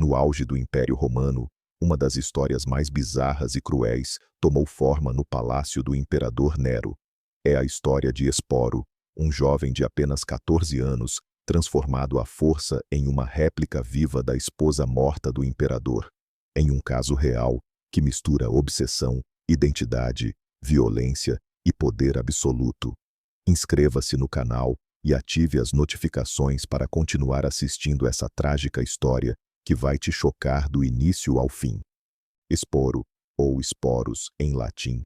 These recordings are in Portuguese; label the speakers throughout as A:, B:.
A: No auge do Império Romano, uma das histórias mais bizarras e cruéis tomou forma no palácio do imperador Nero. É a história de Esporo, um jovem de apenas 14 anos, transformado à força em uma réplica viva da esposa morta do imperador. Em um caso real, que mistura obsessão, identidade, violência e poder absoluto. Inscreva-se no canal e ative as notificações para continuar assistindo essa trágica história que vai te chocar do início ao fim. Esporo, ou Esporus em latim,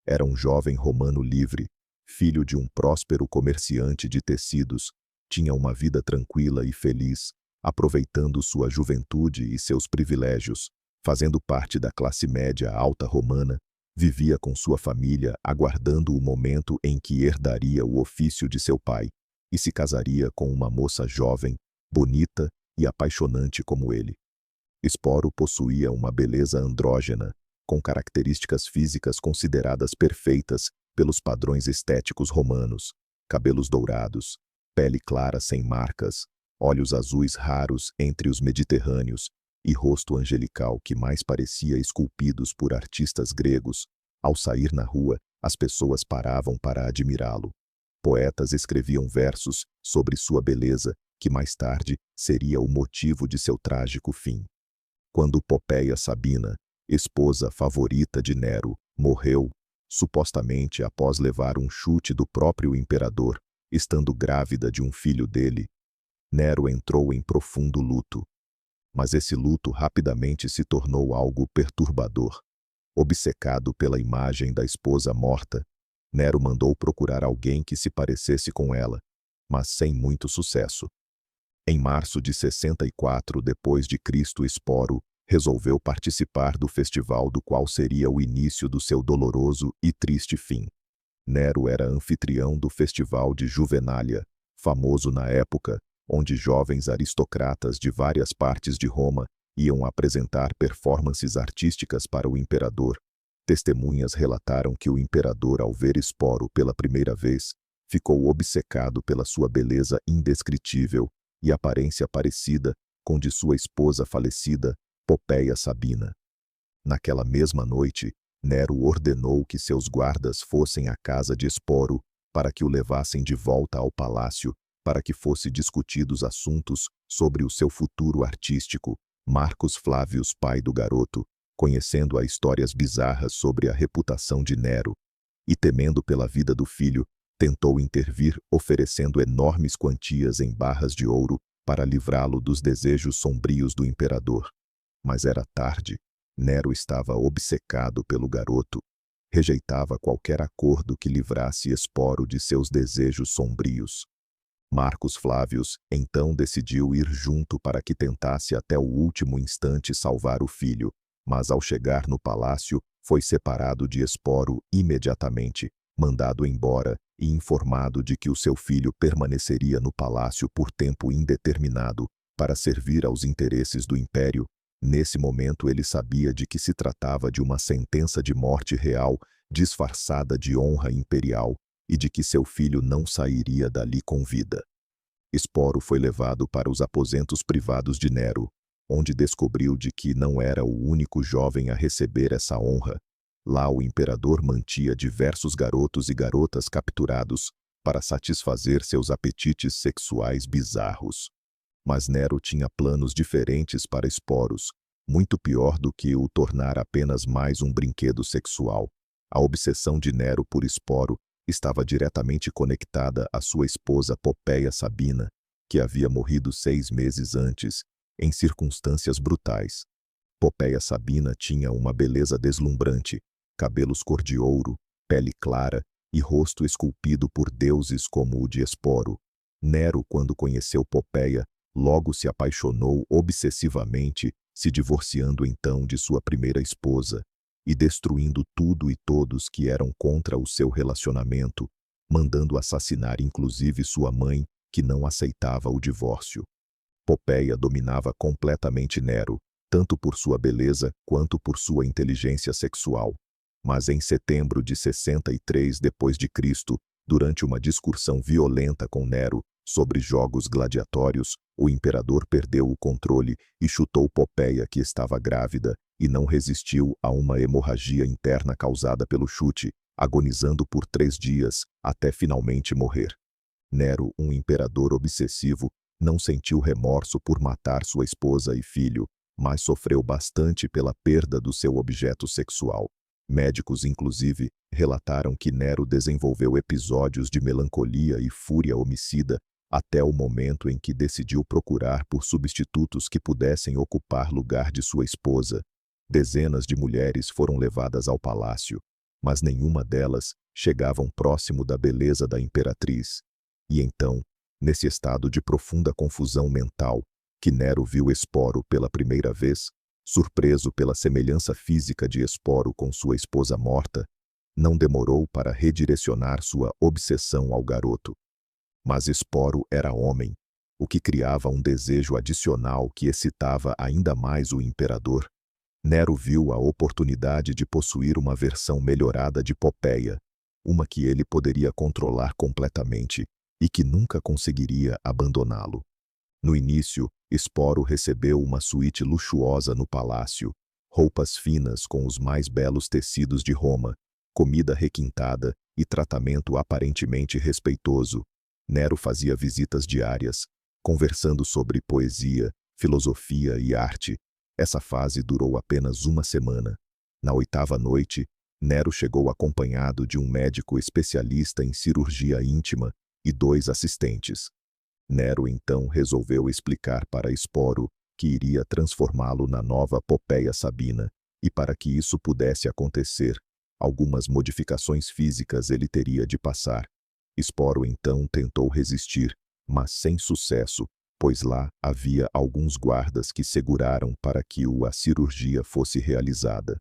A: era um jovem romano livre, filho de um próspero comerciante de tecidos, tinha uma vida tranquila e feliz, aproveitando sua juventude e seus privilégios, fazendo parte da classe média alta romana, vivia com sua família aguardando o momento em que herdaria o ofício de seu pai e se casaria com uma moça jovem, bonita e apaixonante como ele. Esporo possuía uma beleza andrógena, com características físicas consideradas perfeitas pelos padrões estéticos romanos: cabelos dourados, pele clara sem marcas, olhos azuis raros entre os mediterrâneos e rosto angelical que mais parecia esculpidos por artistas gregos. Ao sair na rua, as pessoas paravam para admirá-lo. Poetas escreviam versos sobre sua beleza, que mais tarde seria o motivo de seu trágico fim. Quando Popéia Sabina, esposa favorita de Nero, morreu, supostamente após levar um chute do próprio imperador, estando grávida de um filho dele, Nero entrou em profundo luto. Mas esse luto rapidamente se tornou algo perturbador. Obcecado pela imagem da esposa morta, Nero mandou procurar alguém que se parecesse com ela, mas sem muito sucesso. Em março de 64 d.C., Esporo resolveu participar do festival do qual seria o início do seu doloroso e triste fim. Nero era anfitrião do festival de Juvenália, famoso na época, onde jovens aristocratas de várias partes de Roma iam apresentar performances artísticas para o imperador. Testemunhas relataram que o imperador, ao ver Esporo pela primeira vez, ficou obcecado pela sua beleza indescritível e aparência parecida com de sua esposa falecida, Popéia Sabina. Naquela mesma noite, Nero ordenou que seus guardas fossem à casa de Esporo para que o levassem de volta ao palácio, para que fosse discutidos assuntos sobre o seu futuro artístico. Marcos Flávios, pai do garoto, conhecendo as histórias bizarras sobre a reputação de Nero, e temendo pela vida do filho, tentou intervir oferecendo enormes quantias em barras de ouro para livrá-lo dos desejos sombrios do imperador. Mas era tarde. Nero estava obcecado pelo garoto. Rejeitava qualquer acordo que livrasse Esporo de seus desejos sombrios. Marcos Flávios então decidiu ir junto para que tentasse até o último instante salvar o filho, mas ao chegar no palácio, foi separado de Esporo imediatamente, mandado embora e informado de que o seu filho permaneceria no palácio por tempo indeterminado para servir aos interesses do império. Nesse momento ele sabia de que se tratava de uma sentença de morte real, disfarçada de honra imperial, e de que seu filho não sairia dali com vida. Esporo foi levado para os aposentos privados de Nero, onde descobriu de que não era o único jovem a receber essa honra. Lá o imperador mantia diversos garotos e garotas capturados para satisfazer seus apetites sexuais bizarros. Mas Nero tinha planos diferentes para Esporos, muito pior do que o tornar apenas mais um brinquedo sexual. A obsessão de Nero por Esporo estava diretamente conectada à sua esposa Popéia Sabina, que havia morrido 6 meses antes, em circunstâncias brutais. Popéia Sabina tinha uma beleza deslumbrante, cabelos cor de ouro, pele clara e rosto esculpido por deuses como o de Esporo. Nero, quando conheceu Popéia, logo se apaixonou obsessivamente, se divorciando então de sua primeira esposa e destruindo tudo e todos que eram contra o seu relacionamento, mandando assassinar inclusive sua mãe, que não aceitava o divórcio. Popéia dominava completamente Nero, tanto por sua beleza quanto por sua inteligência sexual. Mas em setembro de 63 d.C., durante uma discussão violenta com Nero, Sobre jogos gladiatórios, o imperador perdeu o controle e chutou Popeia, que estava grávida, e não resistiu a uma hemorragia interna causada pelo chute, agonizando por 3 dias, até finalmente morrer. Nero, um imperador obsessivo, não sentiu remorso por matar sua esposa e filho, mas sofreu bastante pela perda do seu objeto sexual. Médicos, inclusive, relataram que Nero desenvolveu episódios de melancolia e fúria homicida até o momento em que decidiu procurar por substitutos que pudessem ocupar lugar de sua esposa. Dezenas de mulheres foram levadas ao palácio, mas nenhuma delas chegavam próximo da beleza da imperatriz. E então, nesse estado de profunda confusão mental, que Nero viu Esporo pela primeira vez, surpreso pela semelhança física de Esporo com sua esposa morta, não demorou para redirecionar sua obsessão ao garoto. Mas Esporo era homem, o que criava um desejo adicional que excitava ainda mais o imperador. Nero viu a oportunidade de possuir uma versão melhorada de Popeia, uma que ele poderia controlar completamente e que nunca conseguiria abandoná-lo. No início, Esporo recebeu uma suíte luxuosa no palácio, roupas finas com os mais belos tecidos de Roma, comida requintada e tratamento aparentemente respeitoso. Nero fazia visitas diárias, conversando sobre poesia, filosofia e arte. Essa fase durou apenas uma semana. Na 8ª noite, Nero chegou acompanhado de um médico especialista em cirurgia íntima e 2 assistentes. Nero então resolveu explicar para Esporo que iria transformá-lo na nova Popeia Sabina, e para que isso pudesse acontecer, algumas modificações físicas ele teria de passar. Esporo então tentou resistir, mas sem sucesso, pois lá havia alguns guardas que seguraram para que a cirurgia fosse realizada.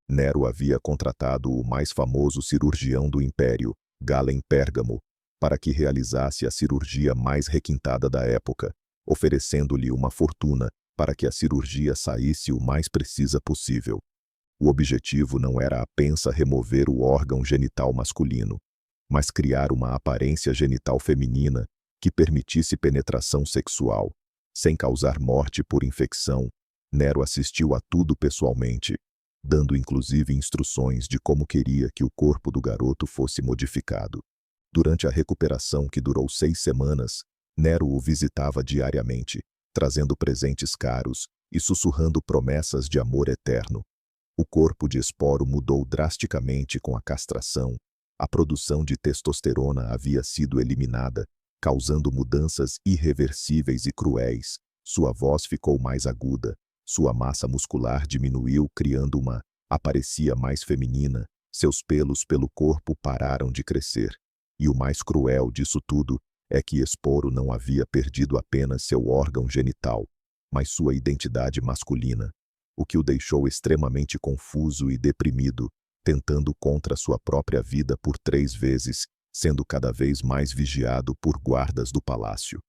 A: Nero havia contratado o mais famoso cirurgião do Império, Galen Pérgamo, para que realizasse a cirurgia mais requintada da época, oferecendo-lhe uma fortuna para que a cirurgia saísse o mais precisa possível. O objetivo não era apenas remover o órgão genital masculino, mas criar uma aparência genital feminina que permitisse penetração sexual, sem causar morte por infecção. Nero assistiu a tudo pessoalmente, dando inclusive instruções de como queria que o corpo do garoto fosse modificado. Durante a recuperação, que durou 6 semanas, Nero o visitava diariamente, trazendo presentes caros e sussurrando promessas de amor eterno. O corpo de Esporo mudou drasticamente com a castração. A produção de testosterona havia sido eliminada, causando mudanças irreversíveis e cruéis. Sua voz ficou mais aguda, sua massa muscular diminuiu, criando uma aparência mais feminina, seus pelos pelo corpo pararam de crescer. E o mais cruel disso tudo é que Esporo não havia perdido apenas seu órgão genital, mas sua identidade masculina, o que o deixou extremamente confuso e deprimido, tentando contra sua própria vida por 3 vezes, sendo cada vez mais vigiado por guardas do palácio.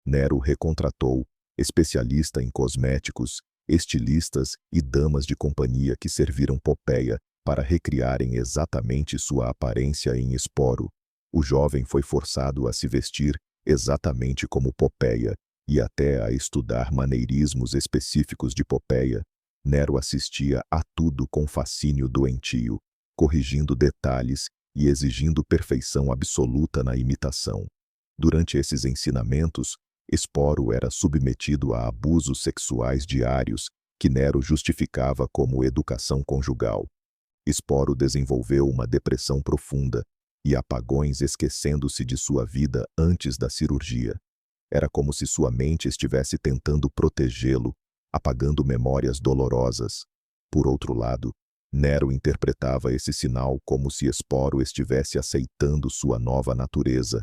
A: Nero recontratou especialista em cosméticos, estilistas e damas de companhia que serviram Popeia para recriarem exatamente sua aparência em Esporo. O jovem foi forçado a se vestir exatamente como Popeia e até a estudar maneirismos específicos de Popeia. Nero assistia a tudo com fascínio doentio, corrigindo detalhes e exigindo perfeição absoluta na imitação. Durante esses ensinamentos, Esporo era submetido a abusos sexuais diários que Nero justificava como educação conjugal. Esporo desenvolveu uma depressão profunda e apagões, esquecendo-se de sua vida antes da cirurgia. Era como se sua mente estivesse tentando protegê-lo, apagando memórias dolorosas. Por outro lado, Nero interpretava esse sinal como se Esporo estivesse aceitando sua nova natureza,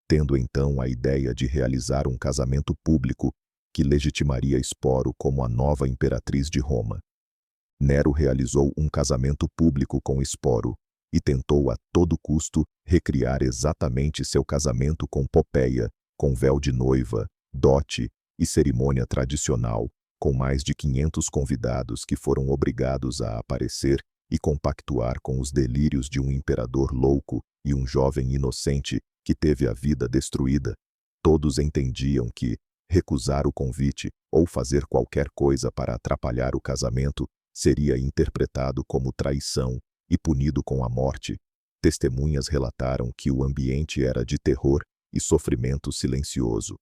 A: tendo então a ideia de realizar um casamento público que legitimaria Esporo como a nova imperatriz de Roma. Nero realizou um casamento público com Esporo e tentou a todo custo recriar exatamente seu casamento com Popeia, com véu de noiva, dote e cerimônia tradicional, com mais de 500 convidados que foram obrigados a aparecer e compactuar com os delírios de um imperador louco e um jovem inocente que teve a vida destruída. Todos entendiam que recusar o convite ou fazer qualquer coisa para atrapalhar o casamento seria interpretado como traição e punido com a morte. Testemunhas relataram que o ambiente era de terror e sofrimento silencioso.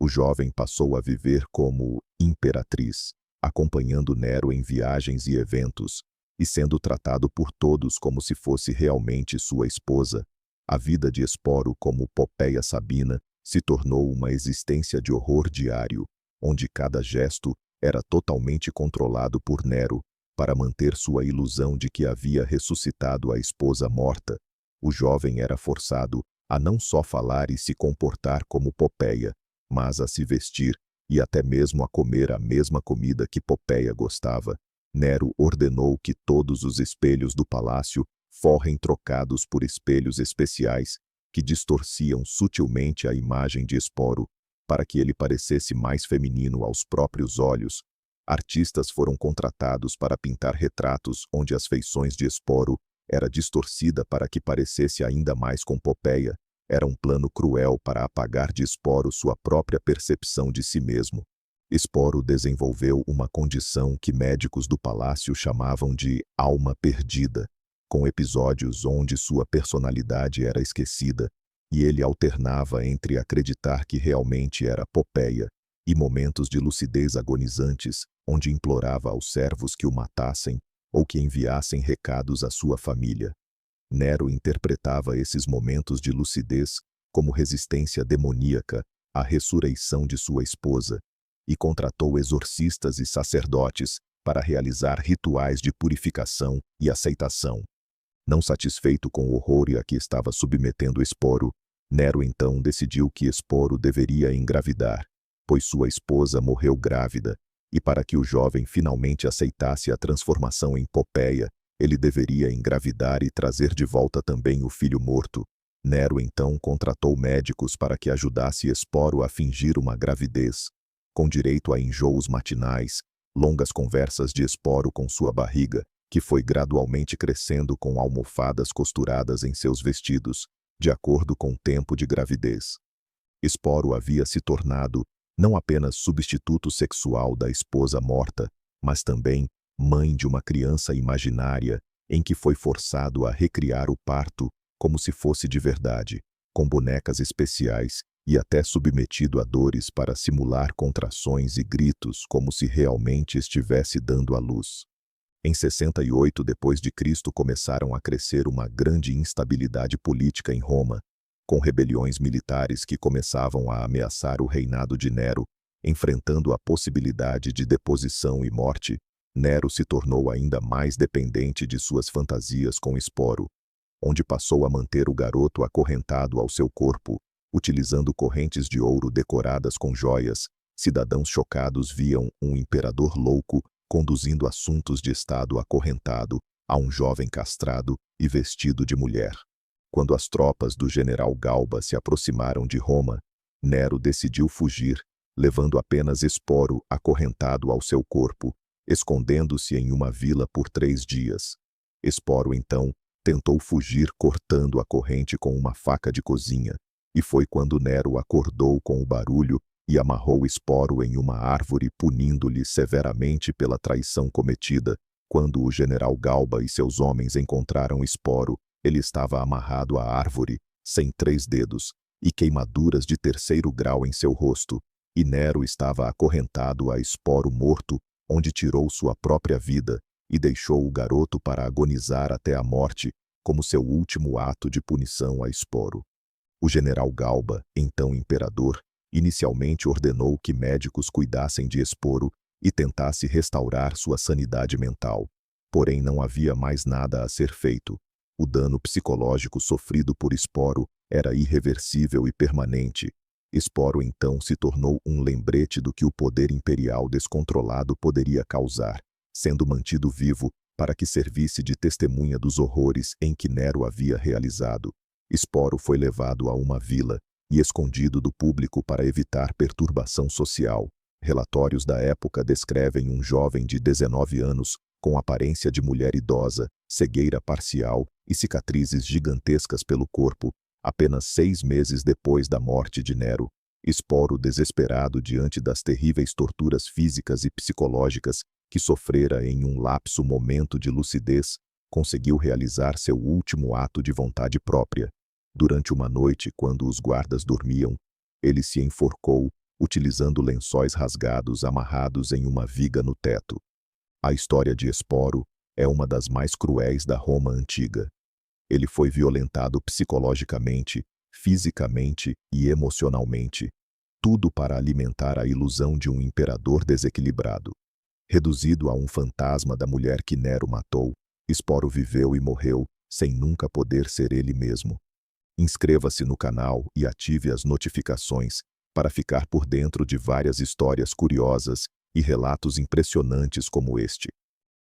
A: O jovem passou a viver como imperatriz, acompanhando Nero em viagens e eventos, e sendo tratado por todos como se fosse realmente sua esposa. A vida de Esporo como Popéia Sabina se tornou uma existência de horror diário, onde cada gesto era totalmente controlado por Nero, para manter sua ilusão de que havia ressuscitado a esposa morta. O jovem era forçado a não só falar e se comportar como Popéia, mas a se vestir e até mesmo a comer a mesma comida que Popéia gostava. Nero ordenou que todos os espelhos do palácio fossem trocados por espelhos especiais que distorciam sutilmente a imagem de Esporo, para que ele parecesse mais feminino aos próprios olhos. Artistas foram contratados para pintar retratos onde as feições de Esporo era distorcida para que parecesse ainda mais com Popéia. Era um plano cruel para apagar de Esporo sua própria percepção de si mesmo. Esporo desenvolveu uma condição que médicos do palácio chamavam de alma perdida, com episódios onde sua personalidade era esquecida, e ele alternava entre acreditar que realmente era Popéia e momentos de lucidez agonizantes, onde implorava aos servos que o matassem ou que enviassem recados à sua família. Nero interpretava esses momentos de lucidez como resistência demoníaca à ressurreição de sua esposa, e contratou exorcistas e sacerdotes para realizar rituais de purificação e aceitação. Não satisfeito com o horror a que estava submetendo Esporo, Nero então decidiu que Esporo deveria engravidar, pois sua esposa morreu grávida, e para que o jovem finalmente aceitasse a transformação em Popéia, ele deveria engravidar e trazer de volta também o filho morto. Nero então contratou médicos para que ajudasse Esporo a fingir uma gravidez, com direito a enjoos matinais, longas conversas de Esporo com sua barriga, que foi gradualmente crescendo com almofadas costuradas em seus vestidos, de acordo com o tempo de gravidez. Esporo havia se tornado não apenas substituto sexual da esposa morta, mas também mãe de uma criança imaginária em que foi forçado a recriar o parto como se fosse de verdade, com bonecas especiais e até submetido a dores para simular contrações e gritos como se realmente estivesse dando à luz. Em 68 d.C. começaram a crescer uma grande instabilidade política em Roma, com rebeliões militares que começavam a ameaçar o reinado de Nero, enfrentando a possibilidade de deposição e morte. Nero se tornou ainda mais dependente de suas fantasias com Esporo, onde passou a manter o garoto acorrentado ao seu corpo, utilizando correntes de ouro decoradas com joias. Cidadãos chocados viam um imperador louco conduzindo assuntos de estado acorrentado a um jovem castrado e vestido de mulher. Quando as tropas do general Galba se aproximaram de Roma, Nero decidiu fugir, levando apenas Esporo acorrentado ao seu corpo, escondendo-se em uma vila por 3 dias. Esporo, então, tentou fugir cortando a corrente com uma faca de cozinha, e foi quando Nero acordou com o barulho e amarrou Esporo em uma árvore, punindo-lhe severamente pela traição cometida. Quando o general Galba e seus homens encontraram Esporo, ele estava amarrado à árvore, sem 3 dedos, e queimaduras de 3º grau em seu rosto, e Nero estava acorrentado a Esporo morto, onde tirou sua própria vida, e deixou o garoto para agonizar até a morte, como seu último ato de punição a Esporo. O general Galba, então imperador, inicialmente ordenou que médicos cuidassem de Esporo e tentasse restaurar sua sanidade mental. Porém, não havia mais nada a ser feito. O dano psicológico sofrido por Esporo era irreversível e permanente. Esporo então se tornou um lembrete do que o poder imperial descontrolado poderia causar, sendo mantido vivo para que servisse de testemunha dos horrores em que Nero havia realizado. Esporo foi levado a uma vila e escondido do público para evitar perturbação social. Relatórios da época descrevem um jovem de 19 anos, com aparência de mulher idosa, cegueira parcial e cicatrizes gigantescas pelo corpo, apenas 6 meses depois da morte de Nero. Esporo, desesperado diante das terríveis torturas físicas e psicológicas que sofrera em um lapso momento de lucidez, conseguiu realizar seu último ato de vontade própria. Durante uma noite, quando os guardas dormiam, ele se enforcou, utilizando lençóis rasgados amarrados em uma viga no teto. A história de Esporo é uma das mais cruéis da Roma antiga. Ele foi violentado psicologicamente, fisicamente e emocionalmente, tudo para alimentar a ilusão de um imperador desequilibrado. Reduzido a um fantasma da mulher que Nero matou, Esporo viveu e morreu sem nunca poder ser ele mesmo. Inscreva-se no canal e ative as notificações para ficar por dentro de várias histórias curiosas e relatos impressionantes como este.